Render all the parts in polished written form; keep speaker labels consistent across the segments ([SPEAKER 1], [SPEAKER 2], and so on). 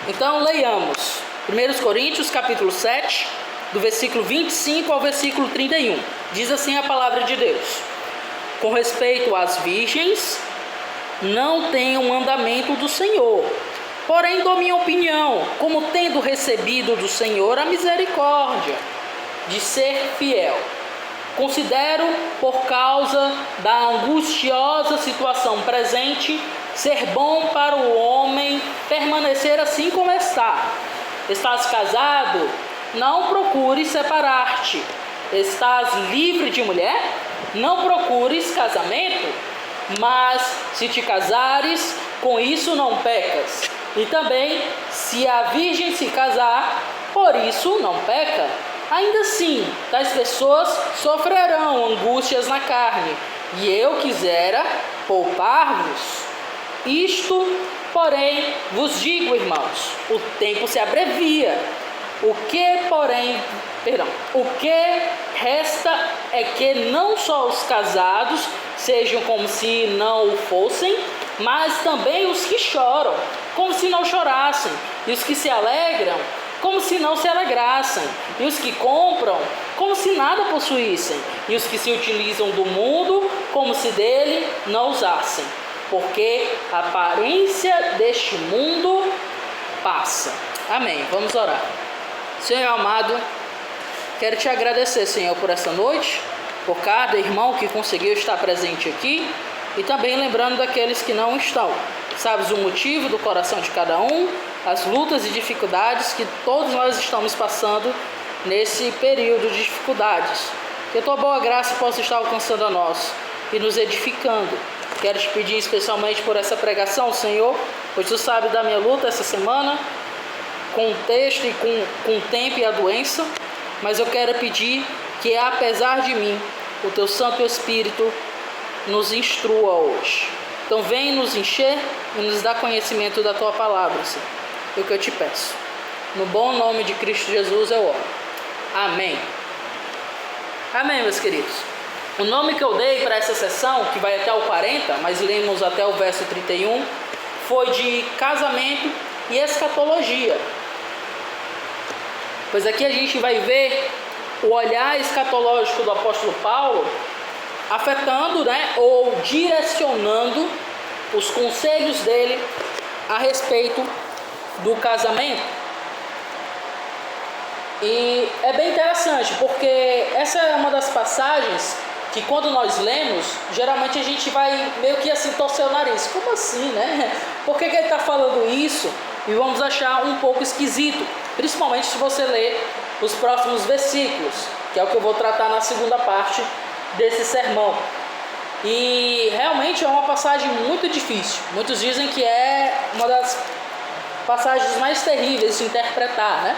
[SPEAKER 1] Então leiamos 1 Coríntios capítulo 7, do versículo 25 ao versículo 31. Diz assim a palavra de Deus: com respeito às virgens, não tenho o mandamento do Senhor, porém dou minha opinião, como tendo recebido do Senhor a misericórdia de ser fiel. Considero, por causa da angustiosa situação presente, ser bom para o homem permanecer assim como está. Estás casado? Não procures separar-te. Estás livre de mulher? Não procures casamento. Mas se te casares, com isso não pecas. E também, se a virgem se casar, por isso não peca. Ainda assim, tais pessoas sofrerão angústias na carne, e eu quisera poupar-vos. Isto, porém, vos digo, irmãos, o tempo se abrevia. O que resta é que não só os casados sejam como se não o fossem, mas também os que choram, como se não chorassem, e os que se alegram, como se não se alegrassem, e os que compram, como se nada possuíssem, e os que se utilizam do mundo, como se dele não usassem, porque a aparência deste mundo passa. Amém. Vamos orar. Senhor amado, quero te agradecer, Senhor, por essa noite, por cada irmão que conseguiu estar presente aqui, e também lembrando daqueles que não estão. Sabes o motivo do coração de cada um, as lutas e dificuldades que todos nós estamos passando nesse período de dificuldades. Que a tua boa graça possa estar alcançando a nós e nos edificando. Quero te pedir especialmente por essa pregação, Senhor, pois tu sabes da minha luta essa semana, com o texto e com o tempo e a doença, mas eu quero pedir que, apesar de mim, o teu Santo Espírito nos instrua hoje. Então vem nos encher e nos dar conhecimento da tua palavra, Senhor. É o que eu te peço. No bom nome de Cristo Jesus eu oro. Amém. Amém, meus queridos. O nome que eu dei para essa sessão, que vai até o 40, mas lemos até o verso 31, foi de casamento e escatologia. Pois aqui a gente vai ver o olhar escatológico do apóstolo Paulo afetando, ou direcionando os conselhos dele a respeito do casamento. E é bem interessante, porque essa é uma das passagens que, quando nós lemos, geralmente a gente vai meio que assim torcer o nariz. Como assim, né? Por que ele está falando isso? E vamos achar um pouco esquisito, principalmente se você ler os próximos versículos, que é o que eu vou tratar na segunda parte desse sermão. E realmente é uma passagem muito difícil. Muitos dizem que é uma das passagens mais terríveis de interpretar, né?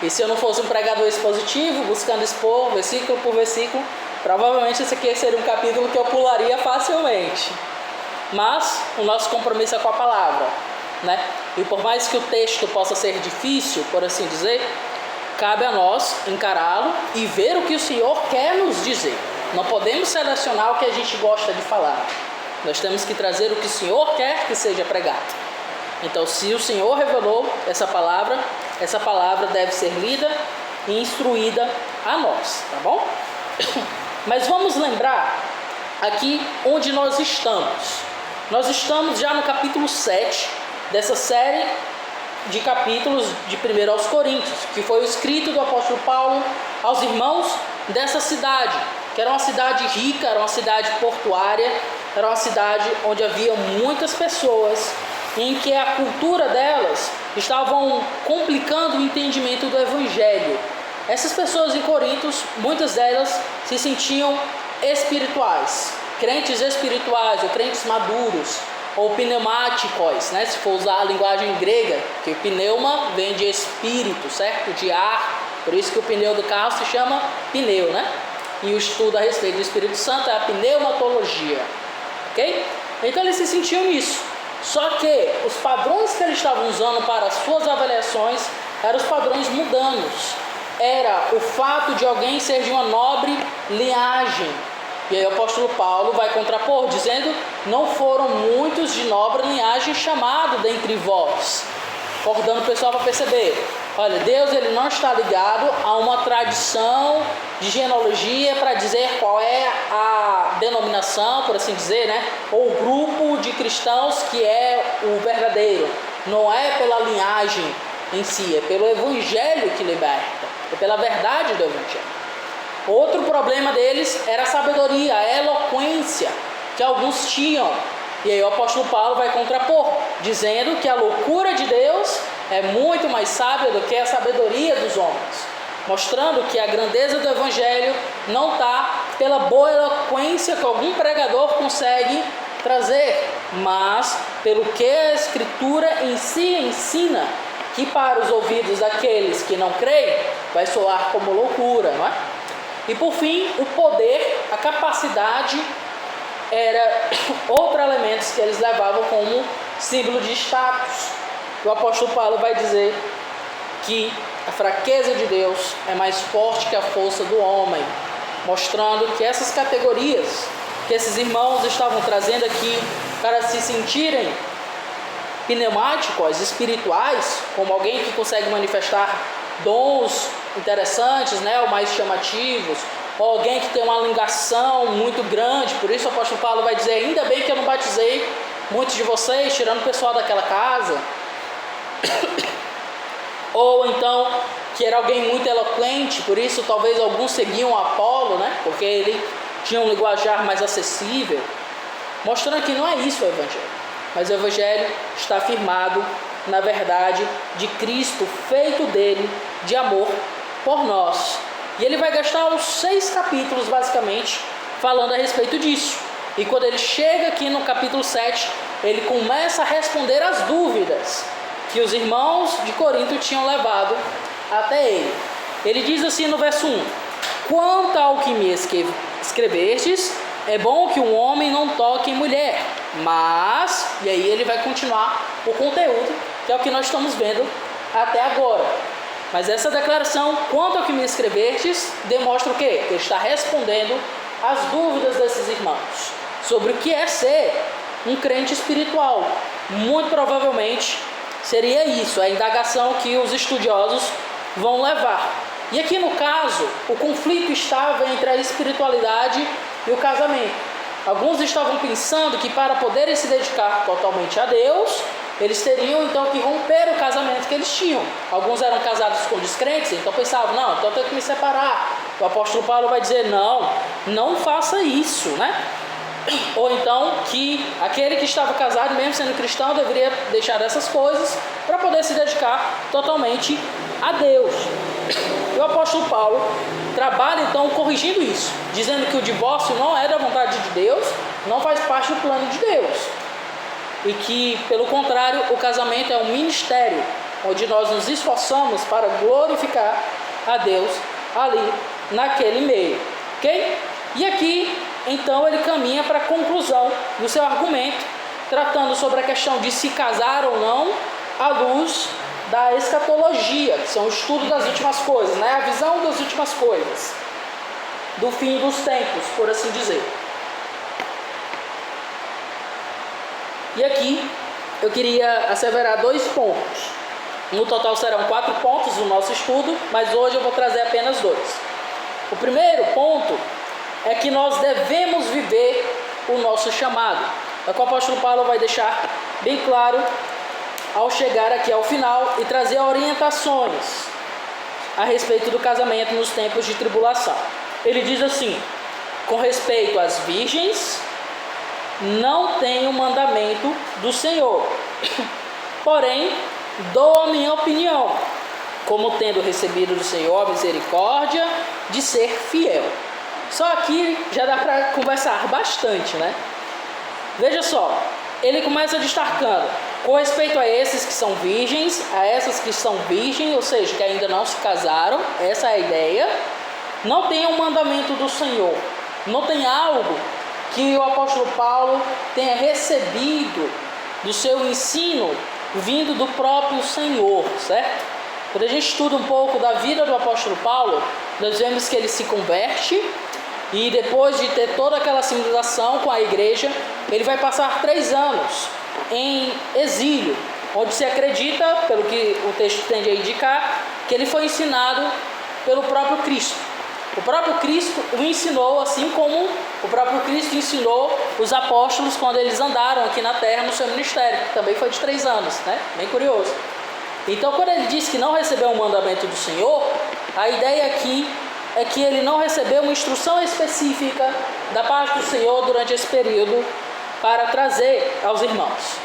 [SPEAKER 1] E se eu não fosse um pregador expositivo, buscando expor versículo por versículo, provavelmente esse aqui seria um capítulo que eu pularia facilmente. Mas o nosso compromisso é com a palavra, né? E por mais que o texto possa ser difícil, por assim dizer, cabe a nós encará-lo e ver o que o Senhor quer nos dizer. Não podemos selecionar o que a gente gosta de falar. Nós temos que trazer o que o Senhor quer que seja pregado. Então, se o Senhor revelou essa palavra deve ser lida e instruída a nós, tá bom? Mas vamos lembrar aqui onde nós estamos. Nós estamos já no capítulo 7 dessa série de capítulos de 1 aos Coríntios, que foi o escrito do apóstolo Paulo aos irmãos dessa cidade, que era uma cidade rica, era uma cidade portuária, era uma cidade onde havia muitas pessoas, em que a cultura delas estavam complicando o entendimento do evangelho. Essas pessoas em Corinto, muitas delas se sentiam espirituais, crentes espirituais ou crentes maduros, ou pneumáticos, né? Se for usar a linguagem grega, que pneuma vem de espírito, certo? De ar, por isso que o pneu do carro se chama pneu, né? E o estudo a respeito do Espírito Santo é a pneumatologia, ok? Então eles se sentiam nisso, só que os padrões que eles estavam usando para as suas avaliações eram os padrões mundanos. Era o fato de alguém ser de uma nobre linhagem. E aí o apóstolo Paulo vai contrapor, dizendo: não foram muitos de nobre linhagem chamados dentre vós. acordando o pessoal para perceber. Olha, Deus ele não está ligado a uma tradição de genealogia para dizer qual é a denominação, por assim dizer, né? Ou o grupo de cristãos que é o verdadeiro. Não é pela linhagem em si, é pelo evangelho que liberta, é pela verdade do evangelho. Outro problema deles era a sabedoria, a eloquência que alguns tinham. E aí o apóstolo Paulo vai contrapor, dizendo que a loucura de Deus é muito mais sábia do que a sabedoria dos homens, mostrando que a grandeza do evangelho não está pela boa eloquência que algum pregador consegue trazer, mas pelo que a Escritura em si ensina, que para os ouvidos daqueles que não creem vai soar como loucura, não é? E por fim, o poder, a capacidade, era outro elemento que eles levavam como símbolo de status. O apóstolo Paulo vai dizer que a fraqueza de Deus é mais forte que a força do homem, mostrando que essas categorias que esses irmãos estavam trazendo aqui para se sentirem pneumáticos, espirituais, como alguém que consegue manifestar dons interessantes, né, ou mais chamativos, ou alguém que tem uma ligação muito grande. Por isso o apóstolo Paulo vai dizer: ainda bem que eu não batizei muitos de vocês, tirando o pessoal daquela casa. Ou então que era alguém muito eloquente, por isso talvez alguns seguiam Apolo, né, porque ele tinha um linguajar mais acessível, mostrando que não é isso o evangelho, mas o evangelho está firmado na verdade de Cristo, feito dele de amor por nós. E ele vai gastar os 6 capítulos basicamente falando a respeito disso. E quando ele chega aqui no capítulo 7, ele começa a responder as dúvidas que os irmãos de Corinto tinham levado até ele. Ele diz assim no verso 1: quanto ao que me escrevestes, é bom que um homem não toque em mulher, mas... E aí ele vai continuar o conteúdo, que é o que nós estamos vendo até agora. Mas essa declaração, quanto ao que me escrevestes, demonstra o quê? Que ele está respondendo às dúvidas desses irmãos sobre o que é ser um crente espiritual. Muito provavelmente seria isso, a indagação que os estudiosos vão levar. E aqui no caso, o conflito estava entre a espiritualidade e o casamento. Alguns estavam pensando que para poderem se dedicar totalmente a Deus, eles teriam então que romper o casamento que eles tinham. Alguns eram casados com descrentes, então pensavam: não, então eu tenho que me separar. O apóstolo Paulo vai dizer: não, não faça isso, né? Ou então que aquele que estava casado, mesmo sendo cristão, deveria deixar essas coisas para poder se dedicar totalmente a Deus. E o apóstolo Paulo trabalha então corrigindo isso, dizendo que o divórcio não é da vontade de Deus, não faz parte do plano de Deus, e que, pelo contrário, o casamento é um ministério onde nós nos esforçamos para glorificar a Deus ali naquele meio, ok? E aqui então ele caminha para a conclusão do seu argumento, tratando sobre a questão de se casar ou não à luz da escatologia, que são o estudo das últimas coisas, né? A visão das últimas coisas, do fim dos tempos, por assim dizer. E aqui eu queria asseverar 2 pontos. No total serão 4 pontos do nosso estudo, mas hoje eu vou trazer apenas 2. O primeiro ponto é que nós devemos viver o nosso chamado. É o que o apóstolo Paulo vai deixar bem claro ao chegar aqui ao final e trazer orientações a respeito do casamento nos tempos de tribulação. Ele diz assim: com respeito às virgens, não tenho mandamento do Senhor, porém dou a minha opinião, como tendo recebido do Senhor a misericórdia de ser fiel. Só aqui já dá para conversar bastante, né? Veja só, ele começa destacando com respeito a esses que são virgens, a essas que são virgens, ou seja, que ainda não se casaram, essa é a ideia. Não tem um mandamento do Senhor, não tem algo que o apóstolo Paulo tenha recebido do seu ensino vindo do próprio Senhor, certo? Quando a gente estuda um pouco da vida do apóstolo Paulo, nós vemos que ele se converte e depois de ter toda aquela civilização com a igreja, ele vai passar 3 anos em exílio, onde se acredita, pelo que o texto tende a indicar, que ele foi ensinado pelo próprio Cristo. O próprio Cristo o ensinou, assim como o próprio Cristo ensinou os apóstolos quando eles andaram aqui na terra no seu ministério, que também foi de 3 anos, né? Bem curioso. Então, quando ele diz que não recebeu o mandamento do Senhor, a ideia aqui é que ele não recebeu uma instrução específica da parte do Senhor durante esse período para trazer aos irmãos.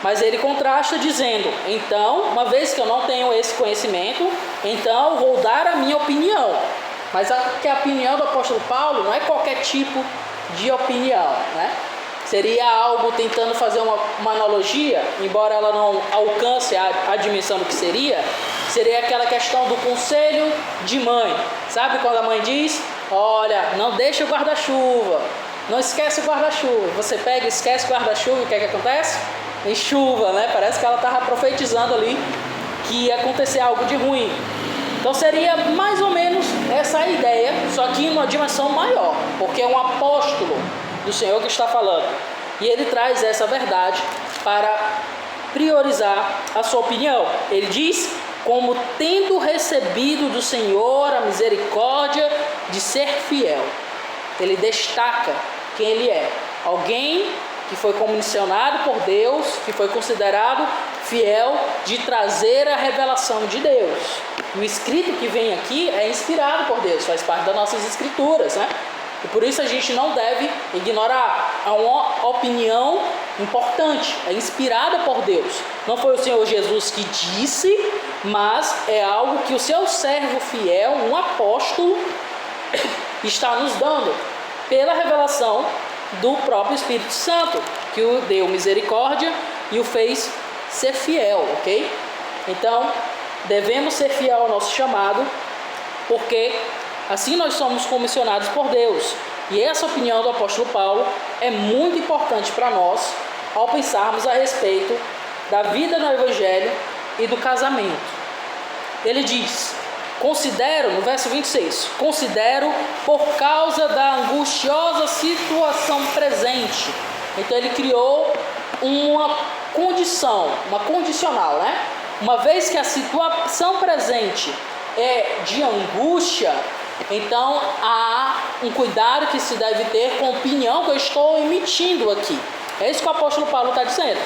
[SPEAKER 1] Mas ele contrasta dizendo, então, uma vez que eu não tenho esse conhecimento, então vou dar a minha opinião. Mas a opinião do apóstolo Paulo não é qualquer tipo de opinião, né? Seria algo tentando fazer uma analogia, embora ela não alcance a dimensão do que seria aquela questão do conselho de mãe. Sabe quando a mãe diz, olha, não deixa o guarda-chuva, não esquece o guarda-chuva. Você pega e esquece o guarda-chuva, o que é que acontece? Em chuva, né? Parece que ela estava profetizando ali que ia acontecer algo de ruim. Então seria mais ou menos essa a ideia, só que em uma dimensão maior, porque é um apóstolo do Senhor que está falando. E ele traz essa verdade para priorizar a sua opinião. Ele diz, como tendo recebido do Senhor a misericórdia de ser fiel. Ele destaca quem ele é. Alguém que foi comissionado por Deus, que foi considerado fiel de trazer a revelação de Deus. O escrito que vem aqui é inspirado por Deus, faz parte das nossas escrituras, né? E por isso a gente não deve ignorar. É uma opinião importante, é inspirada por Deus. Não foi o Senhor Jesus que disse, mas é algo que o seu servo fiel, um apóstolo, está nos dando pela revelação do próprio Espírito Santo, que o deu misericórdia e o fez ser fiel, ok? Então, devemos ser fiel ao nosso chamado, porque assim nós somos comissionados por Deus. E essa opinião do apóstolo Paulo é muito importante para nós ao pensarmos a respeito da vida no Evangelho e do casamento. Ele diz, considero, no verso 26, considero por causa da angustiosa situação presente. Então ele criou uma condição, uma condicional, né? Uma vez que a situação presente é de angústia, então há um cuidado que se deve ter com a opinião que eu estou emitindo aqui. É isso que o apóstolo Paulo está dizendo.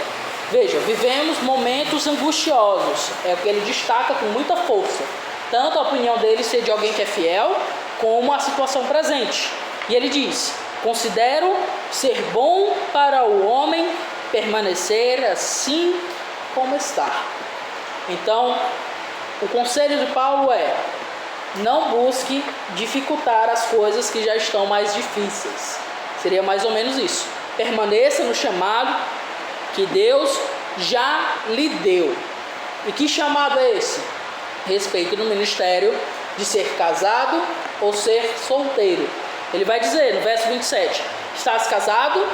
[SPEAKER 1] Veja, vivemos momentos angustiosos, é o que ele destaca com muita força. Tanto a opinião dele ser de alguém que é fiel, como a situação presente. E ele diz, considero ser bom para o homem permanecer assim como está. Então, o conselho de Paulo é, não busque dificultar as coisas que já estão mais difíceis. Seria mais ou menos isso. Permaneça no chamado que Deus já lhe deu. E que chamado é esse? Respeito no ministério de ser casado ou ser solteiro. Ele vai dizer no verso 27, estás casado,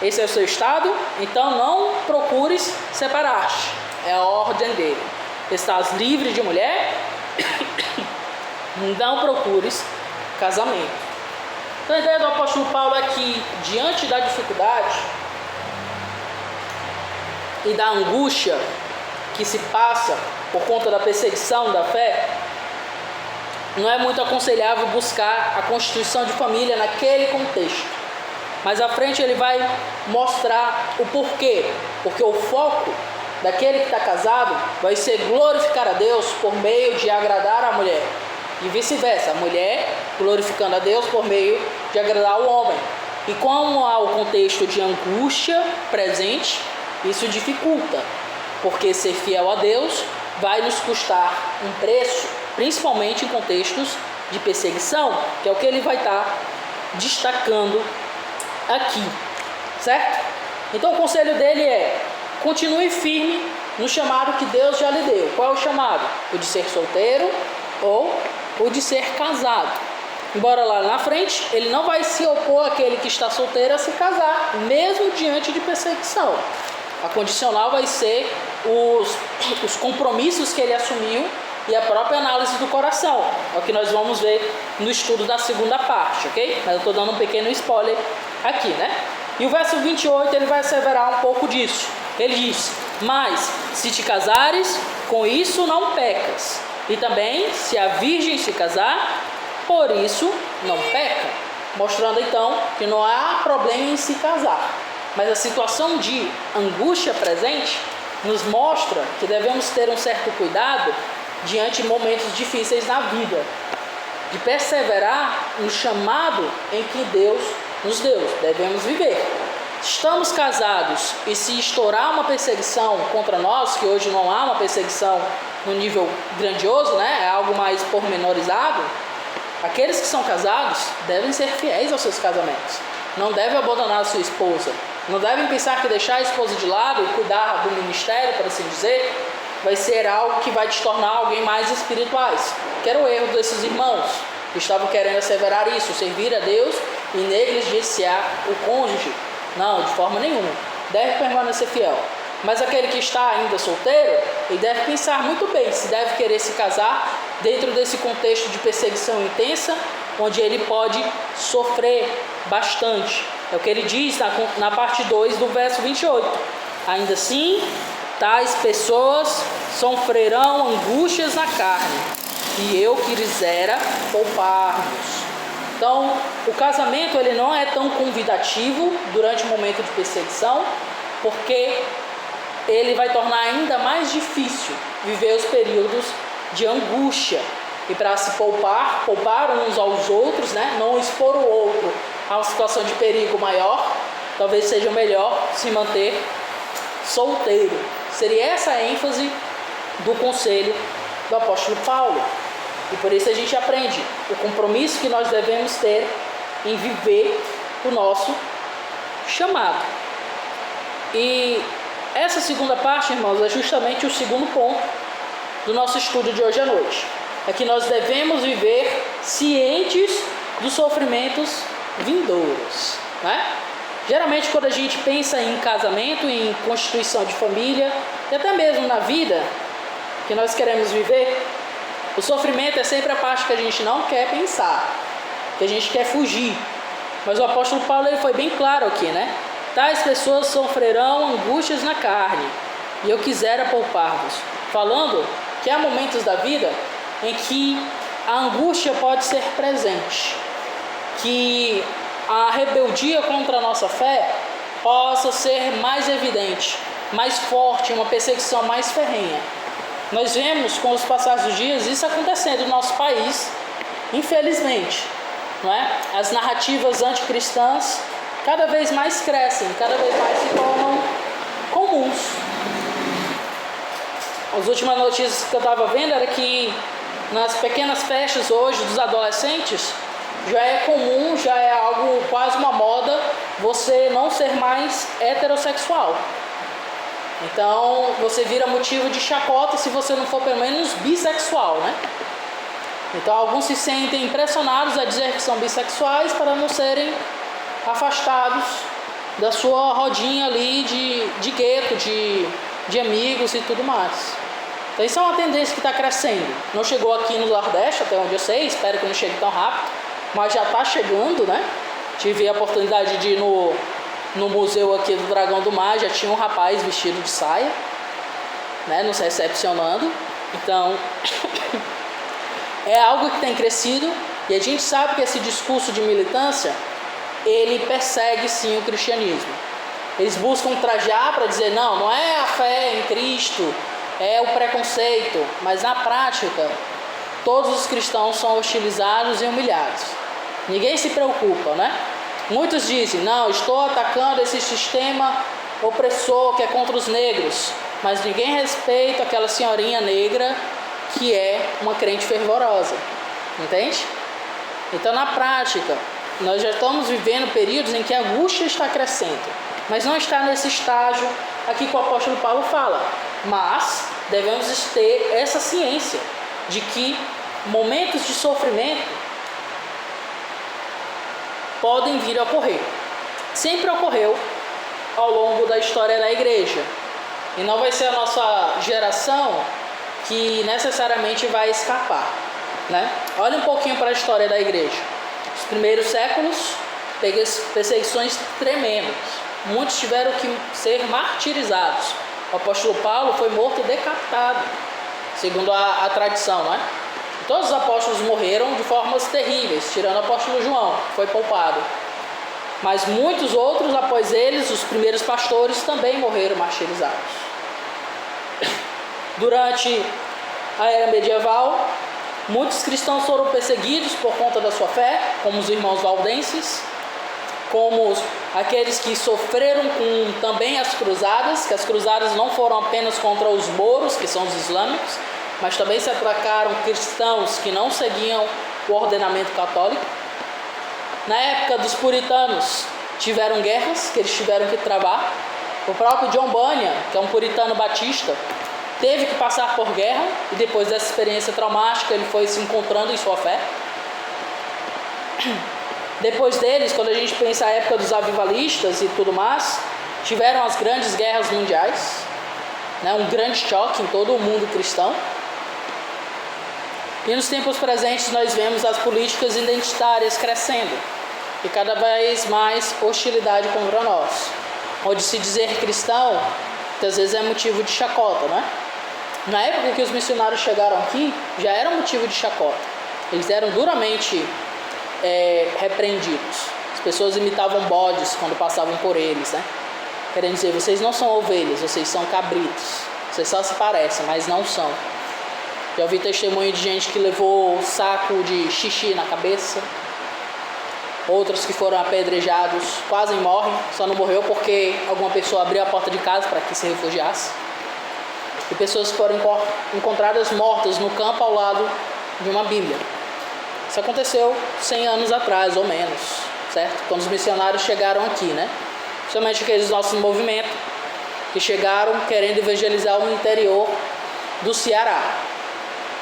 [SPEAKER 1] esse é o seu estado, então não procures separar-te. É a ordem dele. Estás livre de mulher, não procures casamento. Então a ideia do apóstolo Paulo é que, diante da dificuldade e da angústia que se passa por conta da perseguição da fé, não é muito aconselhável buscar a constituição de família naquele contexto. Mas à frente ele vai mostrar o porquê. Porque o foco daquele que está casado vai ser glorificar a Deus por meio de agradar a mulher. E vice-versa, a mulher glorificando a Deus por meio de agradar o homem. E como há o contexto de angústia presente, isso dificulta. Porque ser fiel a Deus vai nos custar um preço, principalmente em contextos de perseguição, que é o que ele vai estar destacando aqui, certo? Então o conselho dele é, continue firme no chamado que Deus já lhe deu. Qual é o chamado? O de ser solteiro ou o de ser casado. Embora lá na frente, ele não vai se opor àquele que está solteiro a se casar, mesmo diante de perseguição. A condicional vai ser os compromissos que ele assumiu e a própria análise do coração. É o que nós vamos ver no estudo da segunda parte, ok? Mas eu estou dando um pequeno spoiler aqui, né? E o verso 28 ele vai asseverar um pouco disso. Ele diz, Mas, se te casares, com isso não pecas. E também, se a virgem se casar, por isso não peca. Mostrando então que não há problema em se casar. Mas a situação de angústia presente nos mostra que devemos ter um certo cuidado diante de momentos difíceis na vida. De perseverar no chamado em que Deus nos deu. Devemos viver. Estamos casados e se estourar uma perseguição contra nós, que hoje não há uma perseguição no nível grandioso, né? É algo mais pormenorizado, aqueles que são casados devem ser fiéis aos seus casamentos. Não devem abandonar a sua esposa. Não devem pensar que deixar a esposa de lado e cuidar do ministério, por assim dizer, vai ser algo que vai te tornar alguém mais espirituais. Que era o erro desses irmãos, que estavam querendo asseverar isso, servir a Deus e negligenciar o cônjuge. Não, de forma nenhuma. Deve permanecer fiel. Mas aquele que está ainda solteiro, ele deve pensar muito bem se deve querer se casar dentro desse contexto de perseguição intensa, onde ele pode sofrer bastante. É o que ele diz na parte 2 do verso 28. Ainda assim, tais pessoas sofrerão angústias na carne, e eu quisera poupar-vos. Então, o casamento ele não é tão convidativo durante o momento de perseguição, porque ele vai tornar ainda mais difícil viver os períodos de angústia. E para se poupar uns aos outros, né? Não expor o outro a uma situação de perigo maior, talvez seja melhor se manter solteiro. Seria essa a ênfase do conselho do apóstolo Paulo. E por isso a gente aprende o compromisso que nós devemos ter em viver o nosso chamado. E essa segunda parte, irmãos, é justamente o segundo ponto do nosso estudo de hoje à noite. É que nós devemos viver cientes dos sofrimentos vindouros, né? Geralmente quando a gente pensa em casamento, em constituição de família, e até mesmo na vida que nós queremos viver, o sofrimento é sempre a parte que a gente não quer pensar, que a gente quer fugir. Mas o apóstolo Paulo ele foi bem claro aqui, né? Tais pessoas sofrerão angústias na carne, e eu quisera poupar-vos. Falando que há momentos da vida em que a angústia pode ser presente, que a rebeldia contra a nossa fé possa ser mais evidente, mais forte, uma perseguição mais ferrenha. Nós vemos com os passados dos dias isso acontecendo no nosso país, infelizmente, não é? As narrativas anticristãs cada vez mais crescem, cada vez mais se tornam comuns. As últimas notícias que eu estava vendo era que nas pequenas festas hoje dos adolescentes já é comum, já é algo quase uma moda você não ser mais heterossexual. Então você vira motivo de chacota se você não for pelo menos bissexual, né? Então alguns se sentem impressionados a dizer que são bissexuais para não serem afastados da sua rodinha ali de gueto, de amigos e tudo mais. Então isso é uma tendência que está crescendo. Não chegou aqui no Nordeste, até onde eu sei, espero que não chegue tão rápido, mas já está chegando, né? Tive a oportunidade de ir no museu aqui do Dragão do Mar, já tinha um rapaz vestido de saia, né, nos recepcionando. Então é algo que tem crescido, e a gente sabe que esse discurso de militância ele persegue sim o cristianismo. Eles buscam trajar para dizer não é a fé em Cristo, é o preconceito, mas na prática todos os cristãos são hostilizados e humilhados. Ninguém se preocupa, né? Muitos dizem, não, estou atacando esse sistema opressor que é contra os negros, mas ninguém respeita aquela senhorinha negra que é uma crente fervorosa, entende? Então na prática, nós já estamos vivendo períodos em que a angústia está crescendo, mas não está nesse estágio aqui que o apóstolo Paulo fala, mas devemos ter essa ciência de que momentos de sofrimento podem vir a ocorrer. Sempre ocorreu ao longo da história da igreja. E não vai ser a nossa geração que necessariamente vai escapar, né? Olha um pouquinho para a história da igreja. Os primeiros séculos, perseguições tremendas. Muitos tiveram que ser martirizados. o apóstolo Paulo foi morto decapitado, segundo a tradição, né? Todos os apóstolos morreram de formas terríveis, tirando o apóstolo João, que foi poupado. Mas muitos outros, após eles, os primeiros pastores, também morreram martirizados. Durante a era medieval, muitos cristãos foram perseguidos por conta da sua fé, como os irmãos valdenses, como aqueles que sofreram com também as cruzadas, que as cruzadas não foram apenas contra os mouros, que são os islâmicos, mas também se atacaram cristãos que não seguiam o ordenamento católico. Na época dos puritanos, tiveram guerras que eles tiveram que travar. O próprio John Bunyan, que é um puritano batista, teve que passar por guerra, e depois dessa experiência traumática ele foi se encontrando em sua fé. Depois deles, quando a gente pensa a época dos avivalistas e tudo mais, tiveram as grandes guerras mundiais, né, um grande choque em todo o mundo cristão. E nos tempos presentes nós vemos as políticas identitárias crescendo e cada vez mais hostilidade contra nós, onde se dizer cristão, que às vezes é motivo de chacota, né? Na época que os missionários chegaram aqui, já era motivo de chacota. Eles eram duramente repreendidos. As pessoas imitavam bodes quando passavam por eles, né? Querendo dizer, vocês não são ovelhas, vocês são cabritos. Vocês só se parecem, mas não são. Já ouvi testemunho de gente que levou saco de xixi na cabeça. Outros que foram apedrejados, quase morrem. Só não morreu porque alguma pessoa abriu a porta de casa para que se refugiasse. E pessoas foram encontradas mortas no campo ao lado de uma Bíblia. Isso aconteceu 100 anos atrás, ou menos, certo? Quando os missionários chegaram aqui, né? Principalmente aqueles nossos movimentos que chegaram querendo evangelizar o interior do Ceará.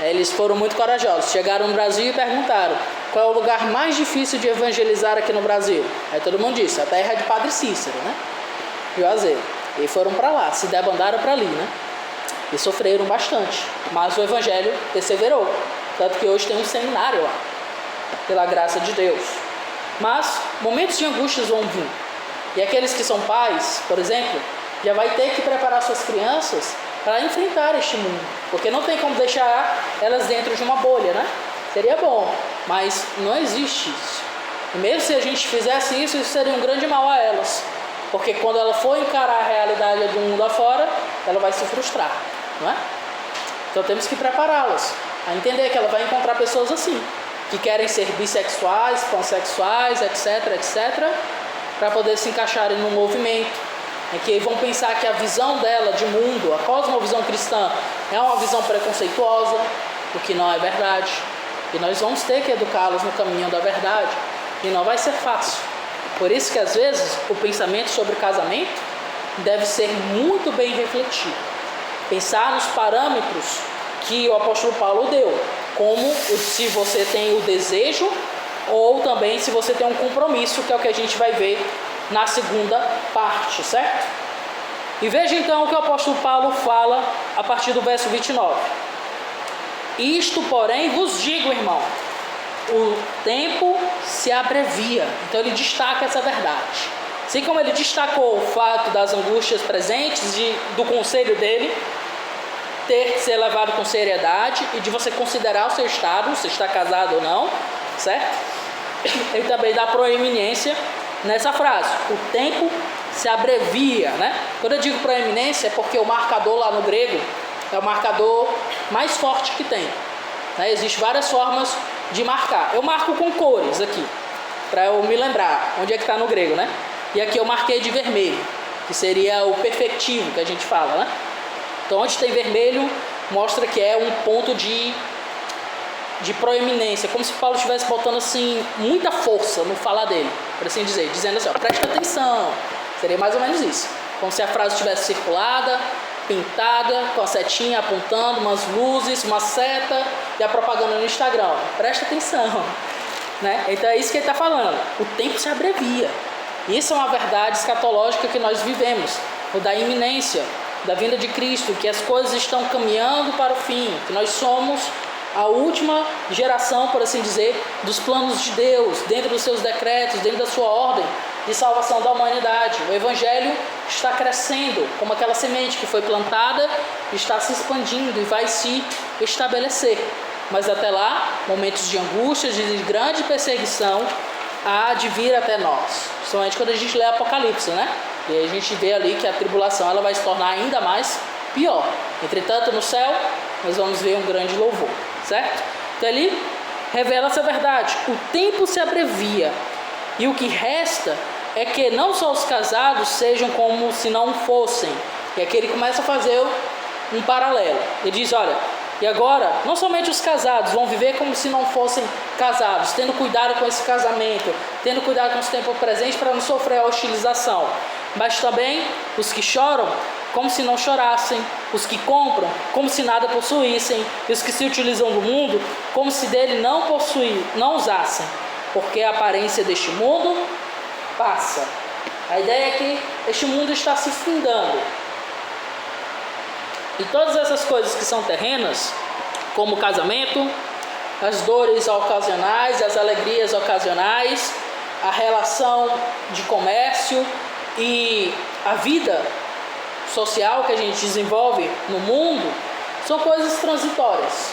[SPEAKER 1] Eles foram muito corajosos. Chegaram no Brasil e perguntaram: qual é o lugar mais difícil de evangelizar aqui no Brasil? Aí todo mundo disse: a terra de Padre Cícero, né? Juazeiro. E foram para lá, se debandaram para ali, né? E sofreram bastante. Mas o evangelho perseverou. Tanto que hoje tem um seminário lá, pela graça de Deus. Mas momentos de angústias vão vir. E aqueles que são pais, por exemplo, já vai ter que preparar suas crianças para enfrentar este mundo, porque não tem como deixar elas dentro de uma bolha, né? Seria bom, mas não existe isso. E mesmo se a gente fizesse isso, isso seria um grande mal a elas, porque quando ela for encarar a realidade do mundo afora, ela vai se frustrar, não é? Então temos que prepará-las a entender que ela vai encontrar pessoas assim, que querem ser bissexuais, pansexuais, etc, etc, para poder se encaixarem no movimento. Que vão pensar que a visão dela de mundo, a cosmovisão cristã, é uma visão preconceituosa, o que não é verdade. E nós vamos ter que educá-los no caminho da verdade, e não vai ser fácil. Por isso que às vezes o pensamento sobre casamento deve ser muito bem refletido. Pensar nos parâmetros que o apóstolo Paulo deu, como se você tem o desejo ou também se você tem um compromisso, que é o que a gente vai ver na segunda parte, certo? E veja então o que o apóstolo Paulo fala a partir do verso 29. Isto, porém, vos digo, irmão, o tempo se abrevia. Então ele destaca essa verdade. Assim como ele destacou o fato das angústias presentes e do conselho dele ter que ser levado com seriedade e de você considerar o seu estado, se está casado ou não, certo? Ele também dá proeminência nessa frase, o tempo se abrevia, né? Quando eu digo proeminência é porque o marcador lá no grego é o marcador mais forte que tem, né? Existem várias formas de marcar. Eu marco com cores aqui, para eu me lembrar onde é que está no grego, né? E aqui eu marquei de vermelho, que seria o perfectivo que a gente fala, né? Então onde tem vermelho mostra que é um ponto de proeminência, como se Paulo estivesse botando assim muita força no falar dele, por assim dizer, dizendo assim, ó, presta atenção, seria mais ou menos isso, como se a frase estivesse circulada, pintada, com a setinha apontando, umas luzes, uma seta e a propaganda no Instagram, ó, presta atenção, né? Então é isso que ele está falando, o tempo se abrevia, isso é uma verdade escatológica que nós vivemos, o da iminência, da vinda de Cristo, que as coisas estão caminhando para o fim, que nós somos a última geração, por assim dizer, dos planos de Deus, dentro dos seus decretos, dentro da sua ordem, de salvação da humanidade. O Evangelho está crescendo como aquela semente que foi plantada, está se expandindo e vai se estabelecer. Mas até lá, momentos de angústia, de grande perseguição, há de vir até nós. Principalmente quando a gente lê Apocalipse, né? E aí a gente vê ali que a tribulação ela vai se tornar ainda mais pior. Entretanto, no céu, nós vamos ver um grande louvor, certo? Então ali revela essa verdade. O tempo se abrevia e o que resta é que não só os casados sejam como se não fossem. E aqui ele começa a fazer um paralelo. Ele diz, olha, e agora, não somente os casados vão viver como se não fossem casados, tendo cuidado com esse casamento, tendo cuidado com os tempos presentes para não sofrer a hostilização, mas também os que choram como se não chorassem, os que compram como se nada possuíssem, e os que se utilizam do mundo como se dele não usassem, porque a aparência deste mundo passa. A ideia é que este mundo está se findando. E todas essas coisas que são terrenas, como o casamento, as dores ocasionais, as alegrias ocasionais, a relação de comércio e a vida social que a gente desenvolve no mundo, são coisas transitórias,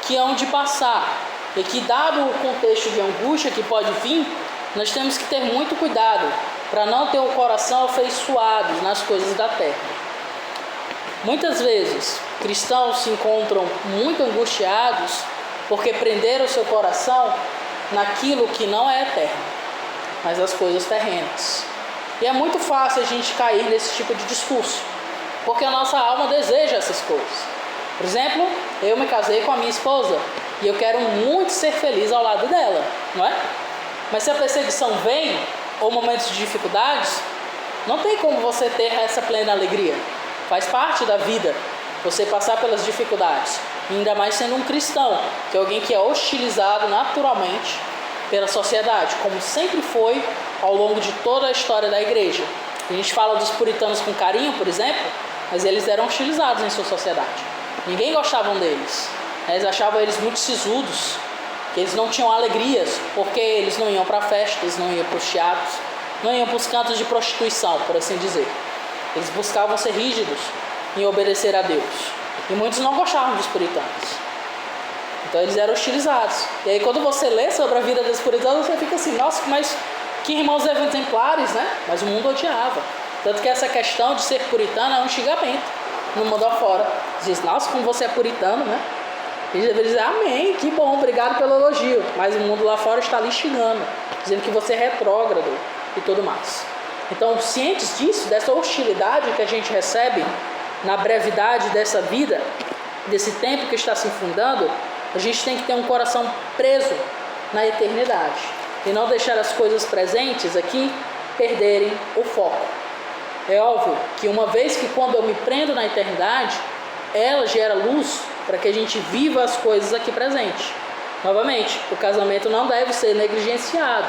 [SPEAKER 1] que hão de passar. E que, dado o contexto de angústia que pode vir, nós temos que ter muito cuidado para não ter o coração afeiçoado nas coisas da terra. Muitas vezes, cristãos se encontram muito angustiados porque prenderam seu coração naquilo que não é eterno, mas as coisas terrenas. E é muito fácil a gente cair nesse tipo de discurso, porque a nossa alma deseja essas coisas. Por exemplo, eu me casei com a minha esposa e eu quero muito ser feliz ao lado dela, não é? Mas se a perseguição vem, ou momentos de dificuldades, não tem como você ter essa plena alegria. Faz parte da vida você passar pelas dificuldades, ainda mais sendo um cristão, que é alguém que é hostilizado naturalmente pela sociedade, como sempre foi ao longo de toda a história da igreja. A gente fala dos puritanos com carinho, por exemplo, mas eles eram hostilizados em sua sociedade. Ninguém gostava deles. Eles achavam eles muito sisudos, que eles não tinham alegrias, porque eles não iam para festas, não iam para os teatros, não iam para os cantos de prostituição, por assim dizer. Eles buscavam ser rígidos em obedecer a Deus. E muitos não gostavam dos puritanos. Então eles eram hostilizados. E aí quando você lê sobre a vida dos puritanos, você fica assim, nossa, mas que irmãos exemplares, né? Mas o mundo odiava. Tanto que essa questão de ser puritano é um xingamento no mundo afora. Diz, nossa, como você é puritano, né? E eles deveriam dizer, amém, que bom, obrigado pelo elogio. Mas o mundo lá fora está lhe xingando, dizendo que você é retrógrado e tudo mais. Então, cientes disso, dessa hostilidade que a gente recebe na brevidade dessa vida, desse tempo que está se fundando, a gente tem que ter um coração preso na eternidade e não deixar as coisas presentes aqui perderem o foco. É óbvio que uma vez que quando eu me prendo na eternidade, ela gera luz para que a gente viva as coisas aqui presentes. Novamente, o casamento não deve ser negligenciado.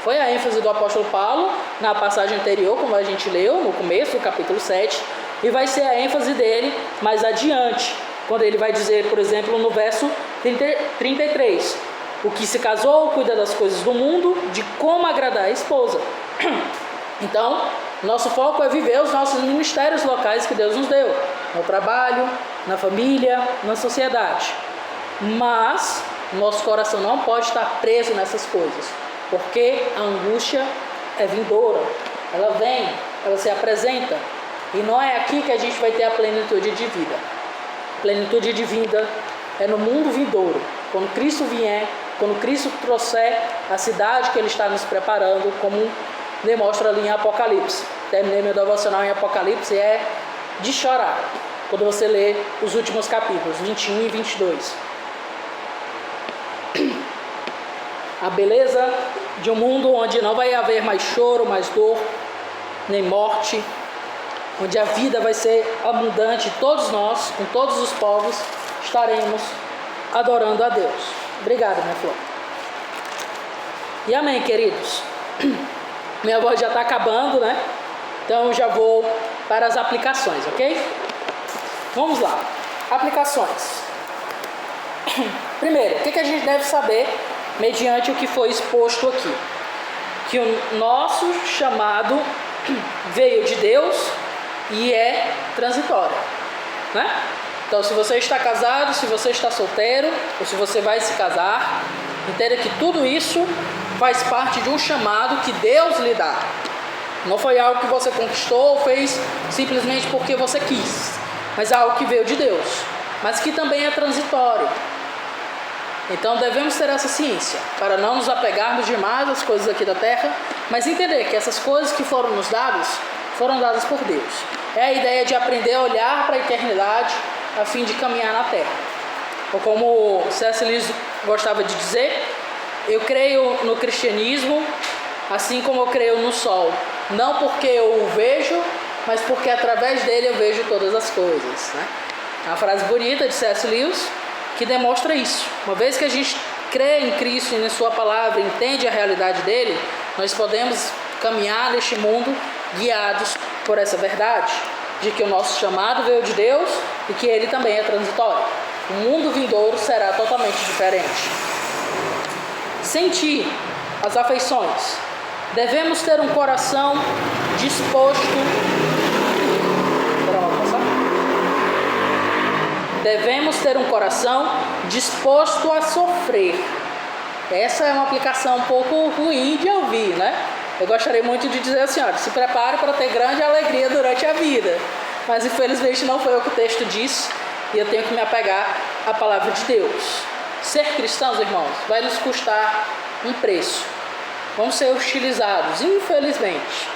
[SPEAKER 1] Foi a ênfase do apóstolo Paulo na passagem anterior, como a gente leu no começo do capítulo 7, e vai ser a ênfase dele mais adiante, quando ele vai dizer, por exemplo, no verso 33, o que se casou cuida das coisas do mundo, de como agradar a esposa. Então, nosso foco é viver os nossos ministérios locais que Deus nos deu, no trabalho, na família, na sociedade. Mas nosso coração não pode estar preso nessas coisas, porque a angústia é vindoura, ela vem, ela se apresenta, e não é aqui que a gente vai ter a plenitude de vida. A plenitude de vida é no mundo vindouro, quando Cristo vier, quando Cristo trouxer a cidade que Ele está nos preparando, como demonstra ali em Apocalipse. Terminei meu devocional em Apocalipse e é de chorar, quando você lê os últimos capítulos, 21 e 22. A beleza de um mundo onde não vai haver mais choro, mais dor, nem morte, onde a vida vai ser abundante, todos nós, com todos os povos, estaremos adorando a Deus. Obrigado, minha flor. E amém, queridos. Minha voz já está acabando, né? Então já vou para as aplicações, ok? Vamos lá. Aplicações. Primeiro, o que a gente deve saber mediante o que foi exposto aqui? que o nosso chamado veio de Deus e é transitório, né? Então, se você está casado, se você está solteiro, ou se você vai se casar, entenda que tudo isso faz parte de um chamado que Deus lhe dá. Não foi algo que você conquistou ou fez simplesmente porque você quis, mas algo que veio de Deus, mas que também é transitório. Então devemos ter essa ciência, para não nos apegarmos demais às coisas aqui da terra, mas entender que essas coisas que foram nos dadas, foram dadas por Deus. É a ideia de aprender a olhar para a eternidade a fim de caminhar na terra. Ou como C.S. Lewis gostava de dizer, eu creio no cristianismo assim como eu creio no sol, não porque eu o vejo, mas porque através dele eu vejo todas as coisas, né? É uma frase bonita de C.S. Lewis que demonstra isso. Uma vez que a gente crê em Cristo e na sua palavra, entende a realidade dele, nós podemos caminhar neste mundo guiados por essa verdade, de que o nosso chamado veio de Deus e que ele também é transitório. O mundo vindouro será totalmente diferente. Sentir as afeições. Devemos ter um coração disposto. Devemos ter um coração disposto a sofrer. Essa é uma aplicação um pouco ruim de ouvir, né? Eu gostaria muito de dizer assim, olha, se prepare para ter grande alegria durante a vida. Mas infelizmente não foi o que o texto diz e eu tenho que me apegar à palavra de Deus. Ser cristãos, irmãos, vai nos custar um preço. Vamos ser hostilizados, infelizmente.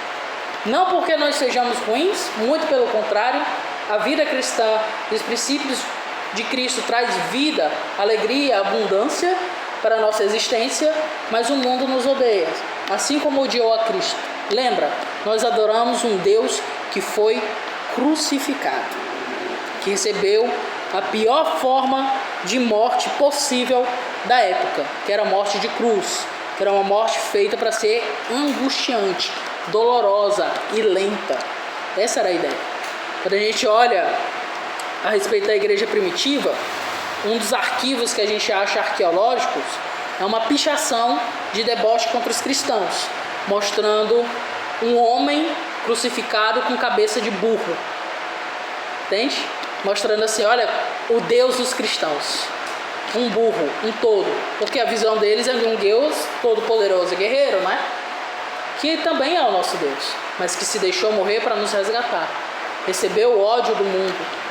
[SPEAKER 1] Não porque nós sejamos ruins, muito pelo contrário, a vida cristã e os princípios de Cristo traz vida, alegria, abundância para a nossa existência, mas o mundo nos odeia, assim como odiou a Cristo. Lembra, nós adoramos um Deus que foi crucificado, que recebeu a pior forma de morte possível da época, que era a morte de cruz, que era uma morte feita para ser angustiante, dolorosa e lenta. Essa era a ideia. Quando a gente olha a respeito da igreja primitiva, um dos arquivos que a gente acha arqueológicos é uma pichação de deboche contra os cristãos, mostrando um homem crucificado com cabeça de burro. Entende? Mostrando assim, olha, o Deus dos cristãos. Um burro, um todo. Porque a visão deles é de um Deus todo-poderoso e guerreiro, né? Que também é o nosso Deus, mas que se deixou morrer para nos resgatar. Recebeu o ódio do mundo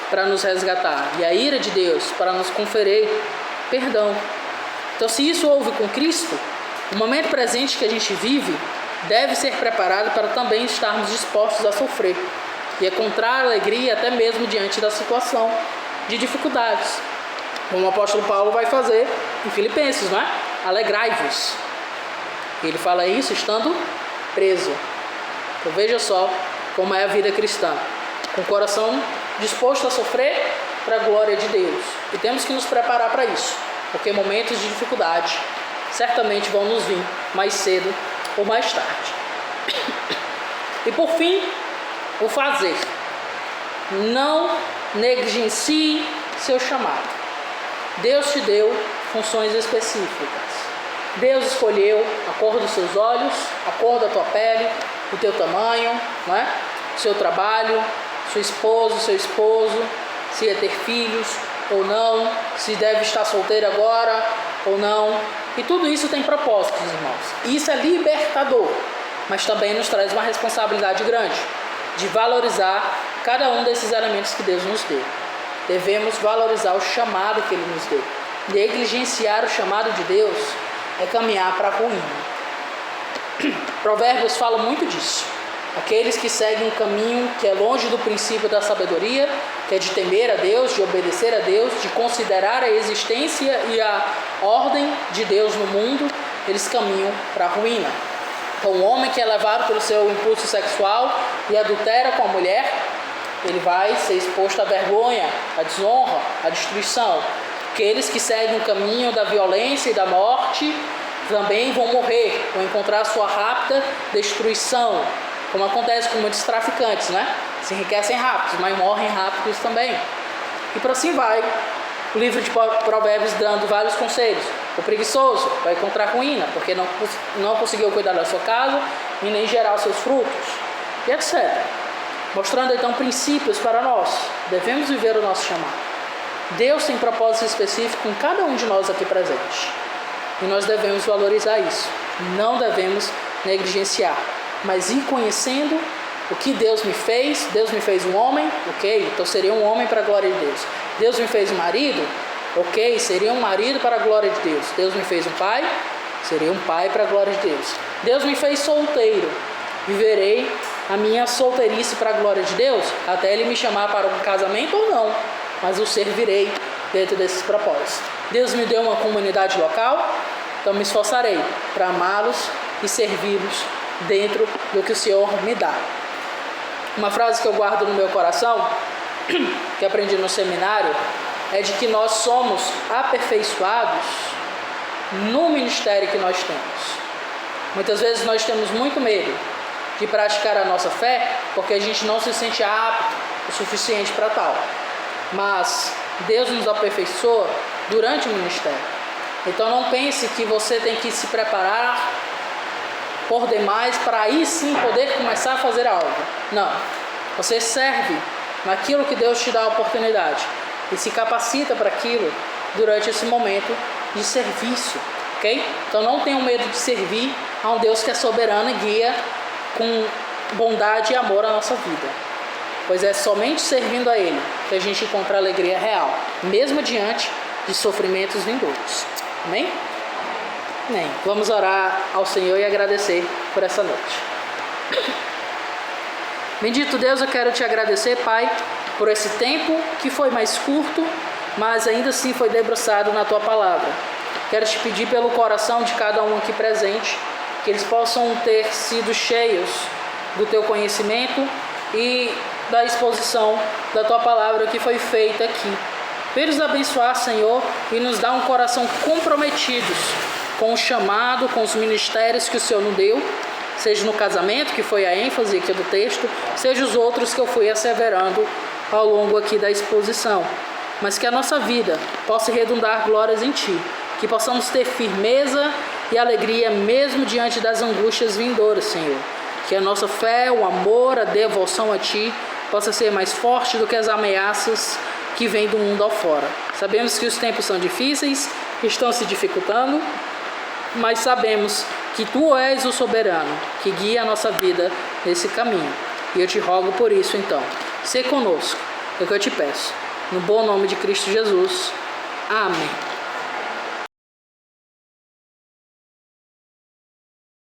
[SPEAKER 1] para nos resgatar e a ira de Deus para nos conferir perdão. Então, se isso houve com Cristo, o momento presente que a gente vive deve ser preparado para também estarmos dispostos a sofrer e encontrar alegria até mesmo diante da situação de dificuldades, como o apóstolo Paulo vai fazer em Filipenses, não é? Alegrai-vos. Ele fala isso estando preso. Então veja só como é a vida cristã, com o coração disposto a sofrer para a glória de Deus. E temos que nos preparar para isso, porque momentos de dificuldade certamente vão nos vir mais cedo ou mais tarde. E por fim, o fazer. Não negligencie seu chamado. Deus te deu funções específicas. Deus escolheu a cor dos seus olhos, a cor da tua pele, o teu tamanho, não é? O seu trabalho, sua esposa, seu esposo, se ia ter filhos ou não, se deve estar solteiro agora ou não. E tudo isso tem propósitos, irmãos. Isso é libertador, mas também nos traz uma responsabilidade grande de valorizar cada um desses elementos que Deus nos deu. Devemos valorizar o chamado que Ele nos deu. Negligenciar o chamado de Deus é caminhar para a ruína. Provérbios fala muito disso. Aqueles que seguem um caminho que é longe do princípio da sabedoria, que é de temer a Deus, de obedecer a Deus, de considerar a existência e a ordem de Deus no mundo, eles caminham para a ruína. Então, o homem que é levado pelo seu impulso sexual e adultera com a mulher, ele vai ser exposto à vergonha, à desonra, à destruição. Aqueles que seguem o caminho da violência e da morte também vão morrer, vão encontrar sua rápida destruição, como acontece com muitos traficantes, né? Se enriquecem rápidos, mas morrem rápidos também. E por assim vai. o livro de Provérbios dando vários conselhos. O preguiçoso vai encontrar ruína, porque não conseguiu cuidar da sua casa e nem gerar os seus frutos, e etc. Mostrando então princípios para nós. Devemos viver o nosso chamado. Deus tem propósito específico em cada um de nós aqui presente. E nós devemos valorizar isso. Não devemos negligenciar, mas ir conhecendo o que Deus me fez. Deus me fez um homem, ok? Então seria um homem para a glória de Deus. Deus me fez um marido, ok? Seria um marido para a glória de Deus. Deus me fez um pai, seria um pai para a glória de Deus. Deus me fez solteiro, viverei a minha solteirice para a glória de Deus, até Ele me chamar para um casamento ou não, mas o servirei dentro desses propósitos. Deus me deu uma comunidade local, então me esforçarei para amá-los e servi-los dentro do que o Senhor me dá. Uma frase que eu guardo no meu coração, que aprendi no seminário, é de que nós somos aperfeiçoados no ministério que nós temos. Muitas vezes nós temos muito medo de praticar a nossa fé porque a gente não se sente apto o suficiente para tal. Mas Deus nos aperfeiçoa durante o ministério. Então não pense que você tem que se preparar por demais para aí sim poder começar a fazer algo. Não. Você serve naquilo que Deus te dá a oportunidade e se capacita para aquilo durante esse momento de serviço, ok? Então não tenham medo de servir a um Deus que é soberano e guia com bondade e amor a nossa vida, pois é somente servindo a Ele que a gente encontra a alegria real, mesmo diante de sofrimentos vindouros. Amém? Amém. Vamos orar ao Senhor e agradecer por essa noite. Bendito Deus, eu quero te agradecer, Pai, por esse tempo que foi mais curto, mas ainda assim foi debruçado na Tua Palavra. Quero te pedir pelo coração de cada um aqui presente, que eles possam ter sido cheios do Teu conhecimento e da exposição da Tua Palavra que foi feita aqui. Vem nos abençoar, Senhor, e nos dar um coração comprometidos com o chamado, com os ministérios que o Senhor nos deu, seja no casamento, que foi a ênfase aqui do texto, seja os outros que eu fui asseverando ao longo aqui da exposição. Mas que a nossa vida possa redundar glórias em Ti, que possamos ter firmeza e alegria mesmo diante das angústias vindouras, Senhor. Que a nossa fé, o amor, a devoção a Ti possa ser mais forte do que as ameaças que vêm do mundo ao fora. Sabemos que os tempos são difíceis, estão se dificultando, mas sabemos que Tu és o soberano, que guia a nossa vida nesse caminho. E eu te rogo por isso, então, sê conosco, é o que eu te peço. No bom nome de Cristo Jesus. Amém.